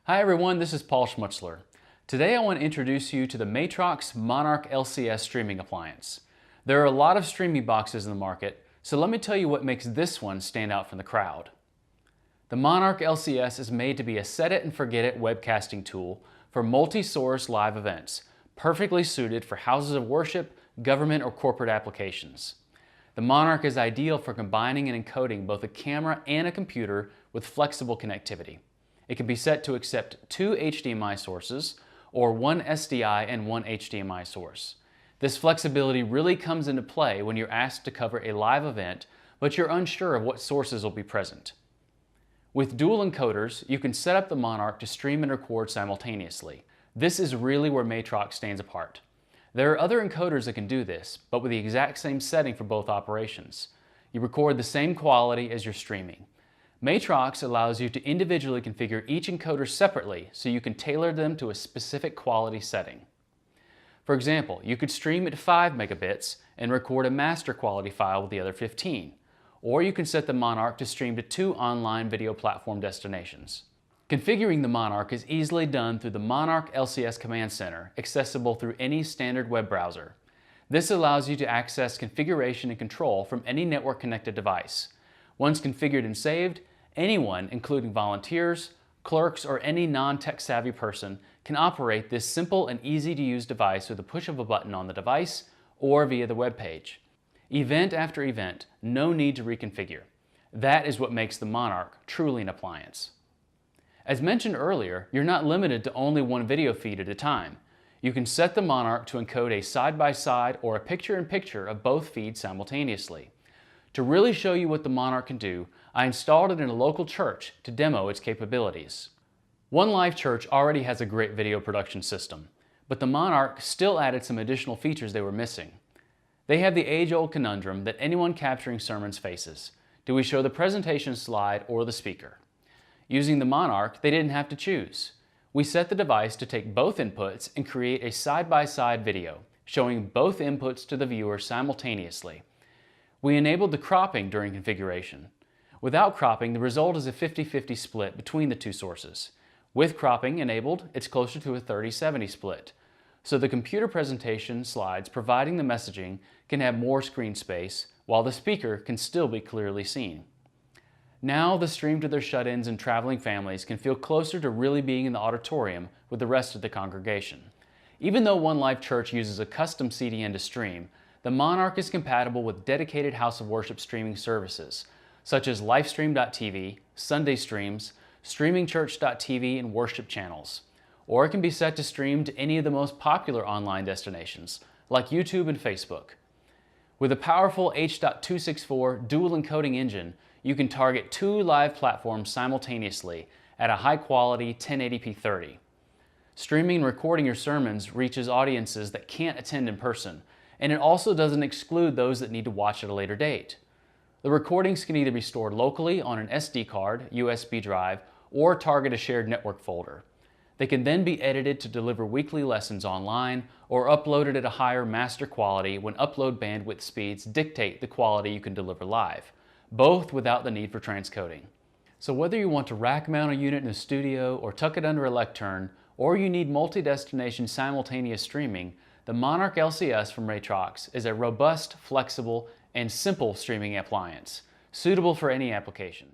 Hi everyone, this is Paul Schmutzler. Today I want to introduce you to the Matrox Monarch LCS streaming appliance. There are a lot of streaming boxes in the market, so let me tell you what makes this one stand out from the crowd. The Monarch LCS is made to be a set-it-and-forget-it webcasting tool for multi-source live events, perfectly suited for houses of worship, government, or corporate applications. The Monarch is ideal for combining and encoding both a camera and a computer with flexible connectivity. It can be set to accept 2 HDMI sources or 1 SDI and 1 HDMI source. This flexibility really comes into play when you're asked to cover a live event, but you're unsure of what sources will be present. With dual encoders, you can set up the Monarch to stream and record simultaneously. This is really where Matrox stands apart. There are other encoders that can do this, but with the exact same setting for both operations. You record the same quality as you're streaming. Matrox allows you to individually configure each encoder separately so you can tailor them to a specific quality setting. For example, you could stream at 5 megabits and record a master quality file with the other 15. Or you can set the Monarch to stream to 2 online video platform destinations. Configuring the Monarch is easily done through the Monarch LCS Command Center, accessible through any standard web browser. This allows you to access configuration and control from any network-connected device. Once configured and saved, anyone, including volunteers, clerks, or any non-tech-savvy person, can operate this simple and easy-to-use device with the push of a button on the device or via the web page. Event after event, no need to reconfigure. That is what makes the Monarch truly an appliance. As mentioned earlier, you're not limited to only one video feed at a time. You can set the Monarch to encode a side-by-side or a picture-in-picture of both feeds simultaneously. To really show you what the Monarch can do, I installed it in a local church to demo its capabilities. One live church already has a great video production system, but the Monarch still added some additional features they were missing. They have the age-old conundrum that anyone capturing sermons faces. Do we show the presentation slide or the speaker? Using the Monarch, they didn't have to choose. We set the device to take both inputs and create a side-by-side video, showing both inputs to the viewer simultaneously. We enabled the cropping during configuration. Without cropping, the result is a 50-50 split between the two sources. With cropping enabled, it's closer to a 30-70 split. So the computer presentation slides providing the messaging can have more screen space, while the speaker can still be clearly seen. Now the stream to their shut-ins and traveling families can feel closer to really being in the auditorium with the rest of the congregation. Even though One Life Church uses a custom CDN to stream, the Monarch is compatible with dedicated House of Worship streaming services, such as Livestream.tv, Sunday Streams, StreamingChurch.tv, and worship channels. Or it can be set to stream to any of the most popular online destinations, like YouTube and Facebook. With a powerful H.264 dual encoding engine, you can target 2 live platforms simultaneously at a high-quality 1080p 30. Streaming and recording your sermons reaches audiences that can't attend in person, and it also doesn't exclude those that need to watch at a later date. The recordings can either be stored locally on an SD card, USB drive, or target a shared network folder. They can then be edited to deliver weekly lessons online or uploaded at a higher master quality when upload bandwidth speeds dictate the quality you can deliver live, both without the need for transcoding. So whether you want to rack mount a unit in a studio or tuck it under a lectern, or you need multi-destination simultaneous streaming, the Monarch LCS from Matrox is a robust, flexible, and simple streaming appliance, suitable for any application.